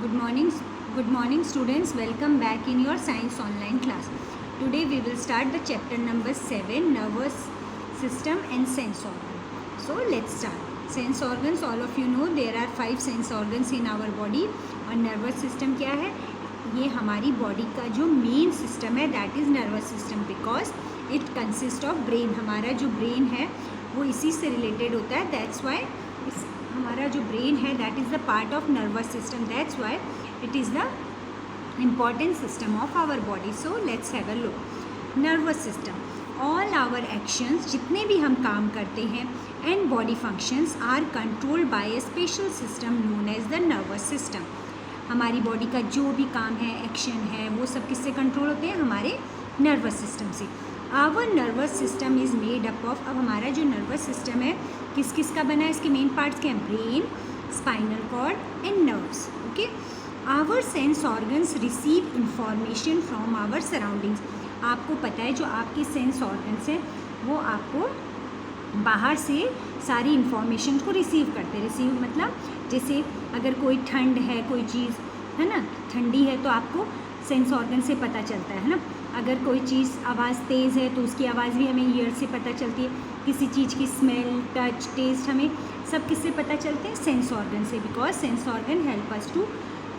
Good morning students. Welcome back in your science online class. Today we will start the chapter number 7, nervous system and sense organ. So let's start. Sense organs, all of you know there are 5 sense organs in our body. और nervous system क्या है? ये हमारी body का जो main system है that is nervous system because it consist of brain. हमारा जो ब्रेन है वो इसी से रिलेटेड होता है. दैट्स वाई हमारा जो ब्रेन है that is the part of nervous system. That's why it is the important system of our body. So let's have a look. Nervous system, all our actions, जितने भी हम काम करते हैं and body functions are controlled by a special system known as the nervous system. हमारी body का जो भी काम है, एक्शन है, वो सब किससे कंट्रोल होते हैं? हमारे नर्वस सिस्टम से. Our nervous system is made up of, अब हमारा जो नर्वस सिस्टम है किस किस का बना है? इसके मेन पार्ट्स क्या हैं? Brain, spinal cord and nerves. Okay. Our sense organs receive information from our surroundings. आपको पता है जो आपके सेंस ऑर्गन्स हैं वो आपको बाहर से सारी इन्फॉर्मेशन को रिसीव करते हैं. रिसीव मतलब जैसे अगर कोई ठंड है, कोई चीज़ है ना, ठंडी है तो आपको सेंस ऑर्गन से पता चलता है ना. अगर कोई चीज़ आवाज़ तेज़ है तो उसकी आवाज़ भी हमें ईयर से पता चलती है. किसी चीज़ की स्मेल, टच, टेस्ट हमें सब किससे पता चलते हैं? सेंस ऑर्गन से. Because sense organ help us to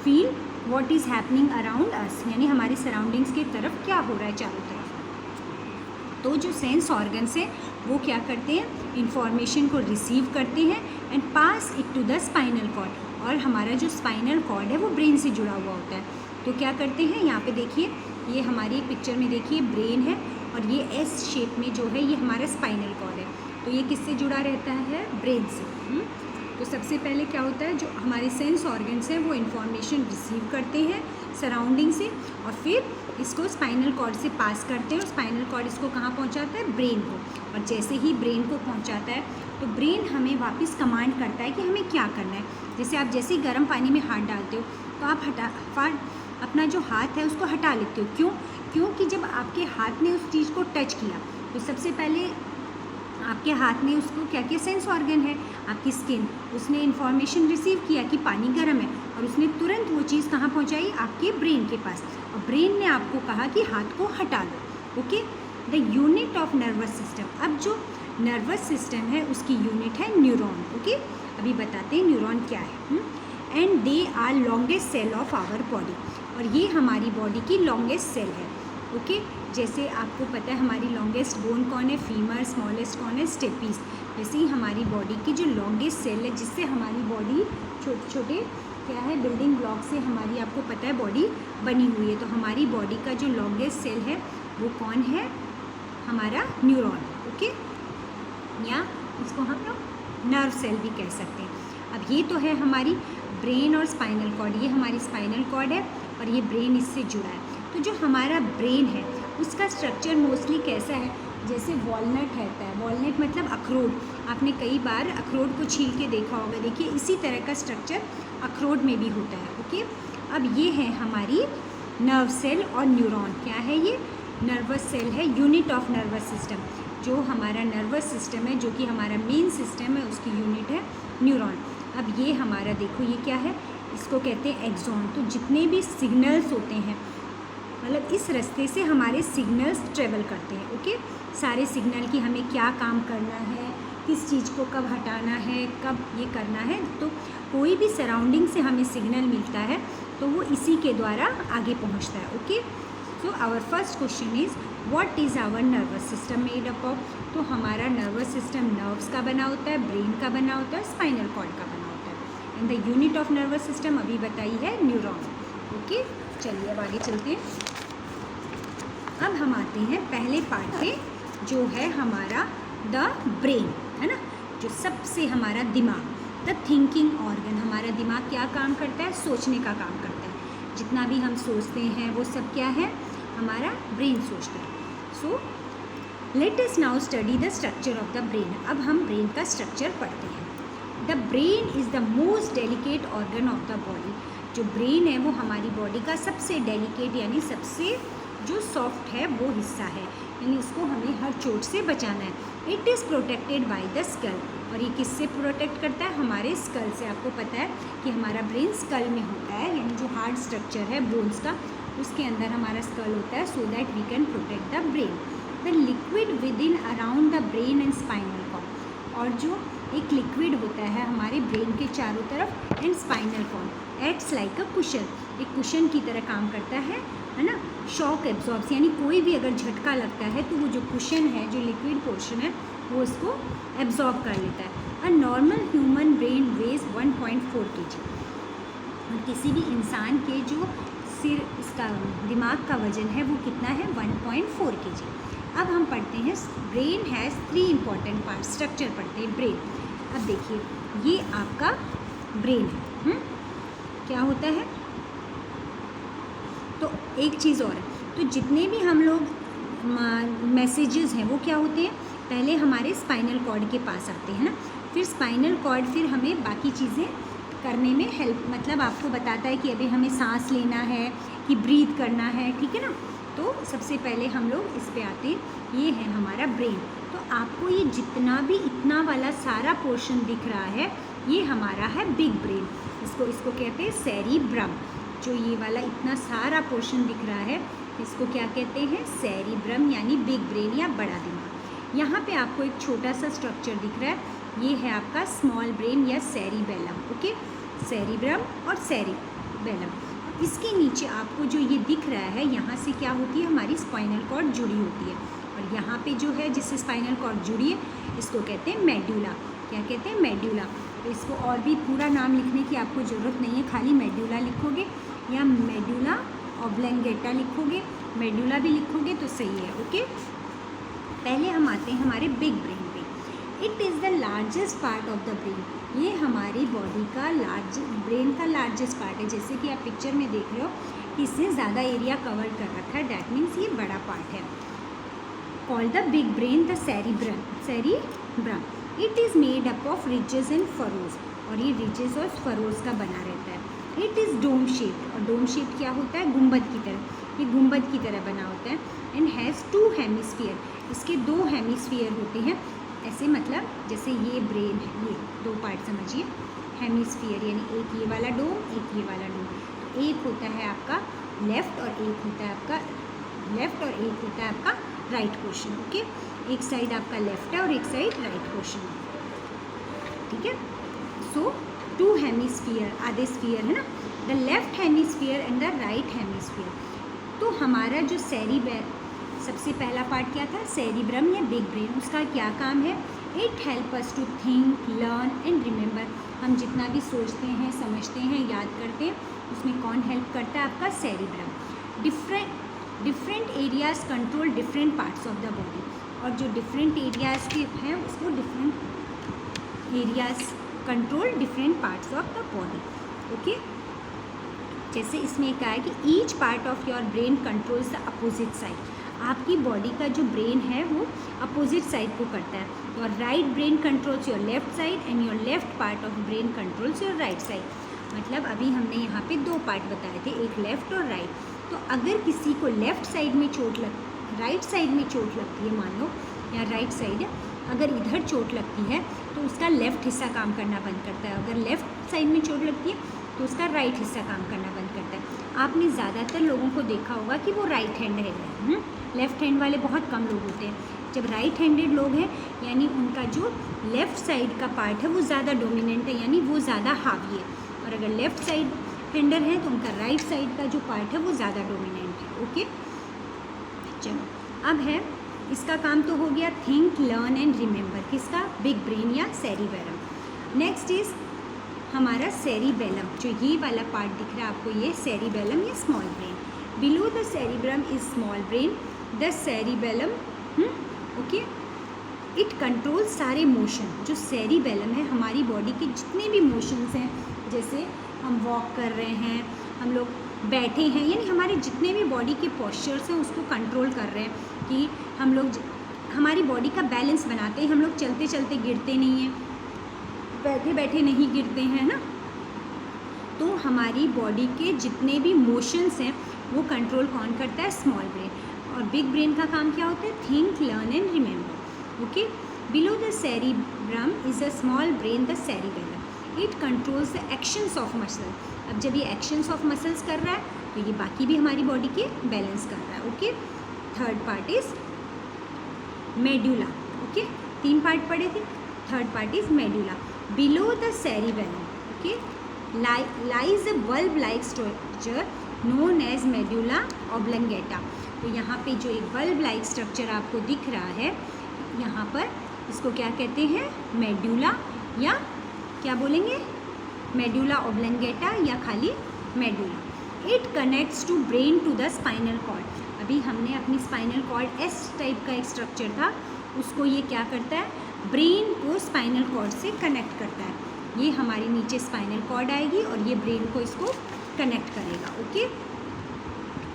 feel what is happening around us, यानी हमारी सराउंडिंग्स की तरफ क्या हो रहा है चारों तरफ. तो जो सेंस ऑर्गन्स हैं वो क्या करते हैं? इंफॉर्मेशन को रिसीव करते हैं and pass it to the spinal cord. और हमारा जो स्पाइनल कॉर्ड है वो ब्रेन से जुड़ा हुआ होता है. तो क्या करते हैं? यहाँ पे देखिए, ये हमारी पिक्चर में देखिए ब्रेन है और ये एस शेप में जो है ये हमारा स्पाइनल कॉर्ड है. तो ये किससे जुड़ा रहता है? ब्रेन से. तो सबसे पहले क्या होता है, जो हमारे सेंस ऑर्गन्स हैं वो इन्फॉर्मेशन रिसीव करते हैं सराउंडिंग से और फिर इसको स्पाइनल कॉर्ड से पास करते हैं और स्पाइनल कॉर्ड इसको कहाँ पहुँचाता है? ब्रेन को. और जैसे ही ब्रेन को पहुँचाता है तो ब्रेन हमें वापस कमांड करता है कि हमें क्या करना है. जैसे आप जैसे ही गर्म पानी में हाथ डालते हो तो आप अपना जो हाथ है उसको हटा लेते हो. क्यों? क्योंकि जब आपके हाथ ने उस चीज़ को टच किया तो सबसे पहले आपके हाथ ने उसको क्या किया? सेंस ऑर्गन है आपकी स्किन, उसने इन्फॉर्मेशन रिसीव किया कि पानी गर्म है और उसने तुरंत वो चीज़ कहाँ पहुँचाई? आपके ब्रेन के पास. और ब्रेन ने आपको कहा कि हाथ को हटा लो. Okay. The unit of nervous system, अब जो नर्वस सिस्टम है उसकी यूनिट है न्यूरॉन. ओके. अभी बताते हैं न्यूरॉन क्या है. And they are longest cell of our body, और ये हमारी बॉडी की लॉन्गेस्ट सेल है. ओके. जैसे आपको पता है हमारी लॉन्गेस्ट बोन कौन है? फीमर. स्मॉलेस्ट कौन है? स्टेपीज. वैसे ही हमारी बॉडी की जो लॉन्गेस्ट सेल है जिससे हमारी बॉडी छोटे छोटे क्या है बिल्डिंग ब्लॉक से हमारी आपको पता है बॉडी बनी हुई है. तो हमारी बॉडी का जो लॉन्गेस्ट सेल है वो कौन है? हमारा न्यूरॉन. ओके. या इसको हम लोग नर्व सेल भी कह सकते हैं. अब ये तो है हमारी ब्रेन और स्पाइनल कॉर्ड. ये हमारी स्पाइनल कॉर्ड है और ये ब्रेन इससे जुड़ा है. तो जो हमारा ब्रेन है उसका स्ट्रक्चर मोस्टली कैसा है? जैसे वॉलनट रहता है. वॉलनट मतलब अखरोट. आपने कई बार अखरोट को छील के देखा होगा. देखिए इसी तरह का स्ट्रक्चर अखरोट में भी होता है. ओके. अब ये है हमारी नर्व सेल और न्यूरॉन. क्या है ये? नर्वस सेल है, यूनिट ऑफ नर्वस सिस्टम. जो हमारा नर्वस सिस्टम है जो कि हमारा मेन सिस्टम है उसकी यूनिट है न्यूरॉन. अब ये हमारा देखो ये क्या है? इसको कहते हैं एक्सॉन. तो जितने भी सिग्नल्स होते हैं मतलब इस रास्ते से हमारे सिग्नल्स ट्रेवल करते हैं. ओके. सारे सिग्नल की हमें क्या काम करना है, किस चीज़ को कब हटाना है, कब ये करना है. तो कोई भी सराउंडिंग से हमें सिग्नल मिलता है तो वो इसी के द्वारा आगे पहुंचता है. Okay. So our first question is what is our nervous system made up of. तो हमारा नर्वस सिस्टम नर्व्स का बना होता है, ब्रेन का बना होता है, स्पाइनल कॉर्ड का बना होता है. And the unit of nervous system अभी बताई है न्यूरॉन. ओके. चलिए अब आगे चलते हैं. अब हम आते हैं पहले पार्ट पे जो है हमारा द ब्रेन, है ना, जो सबसे हमारा दिमाग, द थिंकिंग ऑर्गन. हमारा दिमाग क्या काम करता है? सोचने का काम करता है. जितना भी हम सोचते हैं वो सब क्या है? हमारा ब्रेन सोचता है. So let us now study the structure of the brain. अब हम ब्रेन का स्ट्रक्चर पढ़ते हैं. The brain is the most delicate organ of the body. जो ब्रेन है वो हमारी बॉडी का सबसे डेलिकेट यानी सबसे जो सॉफ्ट है वो हिस्सा है, यानी उसको हमें हर चोट से बचाना है। It is protected by the skull, और ये किससे प्रोटेक्ट करता है? हमारे स्कल से। आपको पता है कि हमारा ब्रेन स्कल में होता है, यानी जो हार्ड स्ट्रक्चर है बोन्स का, उसके अंदर हमारा स्कल होता है, so that we can protect the brain. The liquid within around the brain and spinal cord, और जो एक लिक्विड होता है हमारे ब्रेन के चारों तरफ and spinal cord, acts like a cushion, एक कुशन की तरह काम करता है ना। शॉक एब्जॉर्ब्स, यानी कोई भी अगर झटका लगता है तो वो जो कुशन है, जो लिक्विड पोर्शन है, वो उसको एब्जॉर्ब कर लेता है। A normal human brain weighs 1.4 kg, और किसी भी इंसान के जो सिर, इसका दिमाग का वजन है वो कितना है? 1.4 kg। अब हम पढ़ते हैं brain has 3 important part, structure पढ़ते हैं ब्रेन। अब देखिए ये आपका ब्रेन है, क्या होता है? तो एक चीज़ और है, तो जितने भी हम लोग मैसेजेस हैं वो क्या होते हैं? पहले हमारे स्पाइनल कॉर्ड के पास आते हैं ना, फिर स्पाइनल कॉर्ड फिर हमें बाकी चीज़ें करने में हेल्प, मतलब आपको बताता है कि अभी हमें सांस लेना है कि ब्रीथ करना है, ठीक है ना। तो सबसे पहले हम लोग इस पे आते हैं, ये है हमारा ब्रेन। तो आपको ये जितना भी इतना वाला सारा पोर्शन दिख रहा है, ये हमारा है बिग ब्रेन, इसको कहते हैं सेरिब्रम। जो ये वाला इतना सारा पोर्शन दिख रहा है, इसको क्या कहते हैं? सेरिब्रम, यानी बिग ब्रेन या बड़ा दिमाग। यहाँ पे आपको एक छोटा सा स्ट्रक्चर दिख रहा है, ये है आपका स्मॉल ब्रेन या सेरिबेलम, ओके, सेरिब्रम और सेरिबेलम। इसके नीचे आपको जो ये दिख रहा है, यहाँ से क्या होती है? हमारी स्पाइनल कॉर्ड जुड़ी होती है, और यहाँ पे जो है जिससे स्पाइनल कॉर्ड जुड़ी है, इसको कहते हैं मेड्यूला। क्या कहते हैं? मेड्यूला। तो इसको और भी पूरा नाम लिखने की आपको ज़रूरत नहीं है, खाली मेड्यूला लिखोगे या मेड्यूला ऑब्लंगेटा लिखोगे, मेड्यूला भी लिखोगे तो सही है, ओके। पहले हम आते हैं हमारे बिग ब्रेन पे। It is the largest part of the brain, ये हमारी बॉडी का ब्रेन का लार्जेस्ट पार्ट है। जैसे कि आप पिक्चर में देख रहे हो कि इसने ज़्यादा एरिया कवर कर रखा है, डैट मीन्स ये बड़ा पार्ट है। Called the big brain the cerebrum. It is made up of ridges and furrows, और ये रिजेस और फरोज का बना रहता है। इट इज़ डोम शेप्ड, और डोम शेप क्या होता है? गुंबद की तरह, ये गुंबद की तरह बना होता है। एंड हैज़ 2 हेमिस्फीयर, इसके 2 हेमिस्फीयर होते हैं, ऐसे मतलब जैसे ये ब्रेन है, ये 2 पार्ट समझिए, हेमिस्फीयर यानी एक ये वाला डोम, एक ये वाला डोम। तो एक होता है आपका लेफ़्ट और एक होता है आपका लेफ़्ट और एक होता है आपका राइट पोर्शन, ओके। एक साइड आपका लेफ़्ट है और एक साइड राइट पोर्शन, ठीक है। सो 2 हेमिस्फीयर, आधे स्फीयर है ना, the left hemisphere and the right hemisphere. तो हमारा जो सबसे पहला पार्ट क्या था? सेरिब्रम या बिग ब्रेन। उसका क्या काम है? It help us to think, learn and remember. हम जितना भी सोचते हैं, समझते हैं, याद करते हैं, उसमें कौन हेल्प करता है? आपका cerebrum. Different areas control different parts of the body, और जो डिफरेंट एरियाज के हैं उसको different areas control different parts of the body, okay. जैसे इसमें कहा है कि each part of your brain controls the opposite side. आपकी बॉडी का जो ब्रेन है वो अपोजिट साइड को करता है। Your right brain controls your left side and your left part of brain controls your right side. मतलब अभी हमने यहाँ पे 2 पार्ट बताए थे, एक लेफ़्ट और राइट। तो अगर किसी को लेफ़्ट साइड में राइट साइड में चोट लगती है, मान लो या राइट साइड अगर इधर चोट लगती है तो उसका लेफ़्ट हिस्सा काम करना बंद करता है। अगर लेफ़्ट साइड में चोट लगती है तो उसका राइट हिस्सा काम करना बंद करता है। आपने ज़्यादातर लोगों को देखा होगा कि वो राइट हैंड है, लेफ़्ट हैंड वाले बहुत कम लोग होते हैं। जब राइट हैंडेड लोग हैं यानी उनका जो लेफ़्ट साइड का पार्ट है वो ज़्यादा डोमिनेंट है, यानी वो ज़्यादा हावी है। और अगर लेफ़्ट साइड हैंडर है तो उनका राइट साइड का जो पार्ट है वो ज़्यादा डोमिनेंट है, ओके। चलो अब है, इसका काम तो हो गया थिंक, लर्न एंड रिमेंबर, किसका? बिग ब्रेन या सेरिबेलम। नेक्स्ट इज़ हमारा सेरिबेलम, जो ये वाला पार्ट दिख रहा है आपको, ये सेरिबेलम या small brain. Below the cerebrum is small brain, the cerebellum, okay. It control सारे मोशन। जो सेरिबेलम है हमारी बॉडी के जितने भी मोशंस हैं, जैसे हम वॉक कर रहे हैं, हम लोग बैठे हैं, यानी हमारे जितने भी बॉडी के पोस्चर्स हैं उसको कंट्रोल कर रहे हैं कि हम लोग हमारी बॉडी का बैलेंस बनाते हैं। हम लोग चलते चलते गिरते नहीं हैं, बैठे बैठे नहीं गिरते हैं ना। तो हमारी बॉडी के जितने भी मोशंस हैं वो कंट्रोल कौन करता है? Small brain. और बिग ब्रेन का काम क्या होता है? Think, learn and remember. Okay, below the cerebrum is a small brain, the cerebellum. It controls the actions of muscle. अब जब ये एक्शंस ऑफ मसल्स कर रहा है तो ये बाकी भी हमारी बॉडी के बैलेंस कर रहा है। Okay, third part is medulla. Okay, 3 part पढ़े थे, third part is medulla. Below the cerebellum okay lies a bulb like structure known as medulla oblongata. तो यहाँ पे जो एक बल्ब लाइक स्ट्रक्चर आपको दिख रहा है यहाँ पर, इसको क्या कहते हैं? मेडुला, या क्या बोलेंगे? मेडुला ऑब्लंगेटा या खाली medulla. It connects to brain to the spinal cord. अभी हमने अपनी स्पाइनल कॉर्ड एस टाइप का एक स्ट्रक्चर था, उसको ये क्या करता है? ब्रेन को स्पाइनल कॉर्ड से कनेक्ट करता है। ये हमारी नीचे स्पाइनल कॉर्ड आएगी और ये ब्रेन को इसको कनेक्ट करेगा। Okay,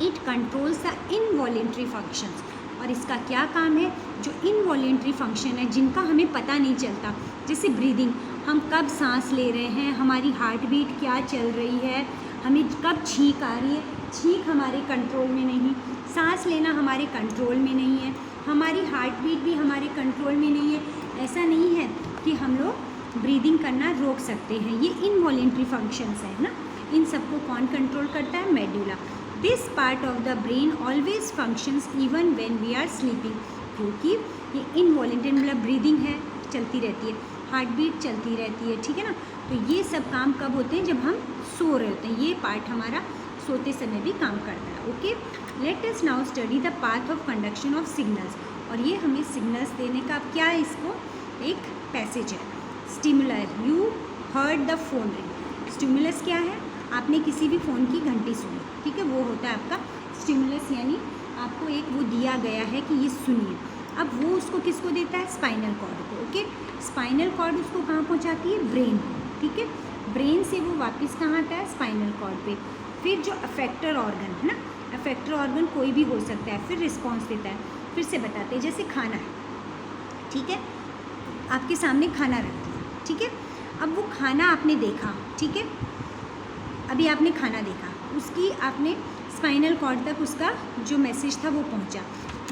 it controls the involuntary functions. और इसका क्या काम है? जो इनवॉलेंट्री फंक्शन है जिनका हमें पता नहीं चलता, जैसे ब्रीदिंग, हम कब सांस ले रहे हैं, हमारी हार्ट बीट क्या चल रही है, हमें कब छींक आ रही है, छींक हमारे कंट्रोल में नहीं, सांस लेना हमारे कंट्रोल में नहीं है, हमारी हार्ट बीट भी हमारे कंट्रोल में नहीं है। ऐसा नहीं है कि हम लोग ब्रीदिंग करना रोक सकते हैं, ये इनवॉलेंट्री फंक्शंस है ना। इन सबको कौन कंट्रोल करता है? Medulla. This part of the brain always functions even when we are sleeping. क्योंकि ये इनवॉलेंट्री मतलब ब्रीदिंग है, चलती रहती है, हार्ट बीट चलती रहती है, ठीक है ना। तो ये सब काम कब होते हैं? जब हम सो रहे होते हैं। ये पार्ट हमारा सोते समय भी काम करता है। Okay, let us now study the path of conduction of signals. और ये हमें सिग्नल्स देने का क्या है? इसको एक पैसेज है, stimulus. You heard the phone ring. Stimulus क्या है? आपने किसी भी फ़ोन की घंटी सुनी, ठीक है, वो होता है आपका स्टिमुलस, यानी आपको एक वो दिया गया है कि ये सुनिए। अब वो उसको किसको देता है? स्पाइनल कॉर्ड को। ओके, स्पाइनल कॉर्ड उसको कहाँ पहुँचाती है? ब्रेन को, ठीक है। ब्रेन से वो वापस कहाँ आता है? स्पाइनल कॉर्ड पे। फिर जो अफेक्टर ऑर्गन है ना, अफेक्टर ऑर्गन कोई भी हो सकता है, फिर रिस्पॉन्स देता है। फिर से बताते हैं, जैसे खाना है, ठीक है, आपके सामने खाना रख दिया, ठीक है। अब वो खाना आपने देखा, ठीक है, अभी आपने खाना देखा, उसकी आपने स्पाइनल कॉर्ड तक उसका जो मैसेज था वो पहुंचा।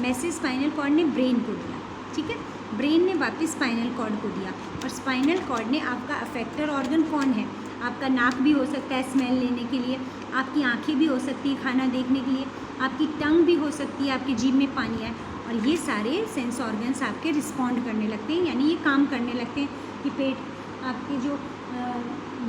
मैसेज स्पाइनल कॉर्ड ने ब्रेन को दिया, ठीक है, ब्रेन ने वापस स्पाइनल कॉर्ड को दिया, और स्पाइनल कॉर्ड ने आपका अफेक्टर ऑर्गन कौन है? आपका नाक भी हो सकता है स्मेल लेने के लिए, आपकी आंखें भी हो सकती है खाना देखने के लिए, आपकी टंग भी हो सकती है, आपकी जीभ में पानी आए, और ये सारे सेंस ऑर्गन्स आपके रिस्पॉन्ड करने लगते हैं, यानी ये काम करने लगते हैं कि पेट, आपकी जो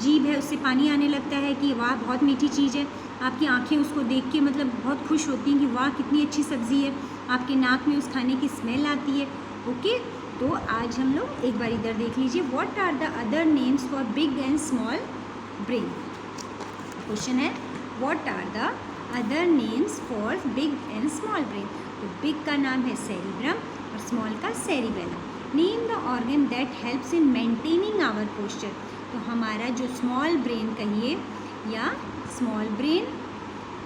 जीभ है उससे पानी आने लगता है कि वाह बहुत मीठी चीज़ है, आपकी आंखें उसको देख के मतलब बहुत खुश होती हैं कि वाह कितनी अच्छी सब्ज़ी है, आपके नाक में उस खाने की स्मेल आती है। ओके, तो आज हम लोग एक बार इधर देख लीजिए, what are the other names for big and small brain. Question है what are the other names for big and small brain. तो बिग का नाम है सेरिब्रम और स्मॉल का cerebellum. Name the organ that helps in maintaining our posture. तो हमारा जो स्मॉल ब्रेन कहिए या स्मॉल ब्रेन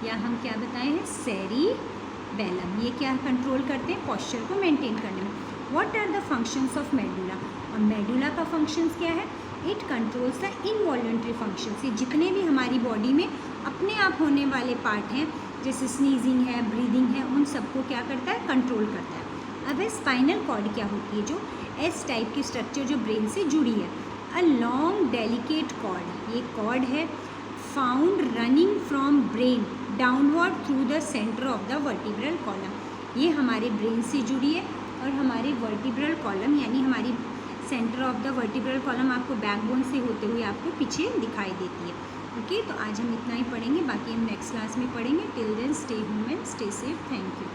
या हम क्या बताए हैं सेरिबेलम, ये क्या कंट्रोल करते हैं? पोस्चर को मेंटेन करने में। What are the functions of medulla. और मेडुला का फंक्शंस क्या है? It controls the involuntary functions. ये जितने भी हमारी बॉडी में अपने आप होने वाले पार्ट हैं, जैसे स्नीजिंग है, ब्रीदिंग है, उन सबको क्या करता है? कंट्रोल करता है। अब स्पाइनल कॉर्ड क्या होती है? जो एस टाइप की स्ट्रक्चर जो ब्रेन से जुड़ी है। अ लॉन्ग डेलिकेट कॉर्ड, ये कॉर्ड है found running from brain downward through the centre of the vertebral column. ये हमारे ब्रेन से जुड़ी है और हमारे वर्टिब्रल कॉलम यानी हमारी centre of the vertebral column आपको बैकबोन से होते हुए आपको पीछे दिखाई देती है। ओके, तो आज हम इतना ही पढ़ेंगे, बाकी हम नेक्स्ट क्लास में पढ़ेंगे। Till then stay home and stay safe. Thank you.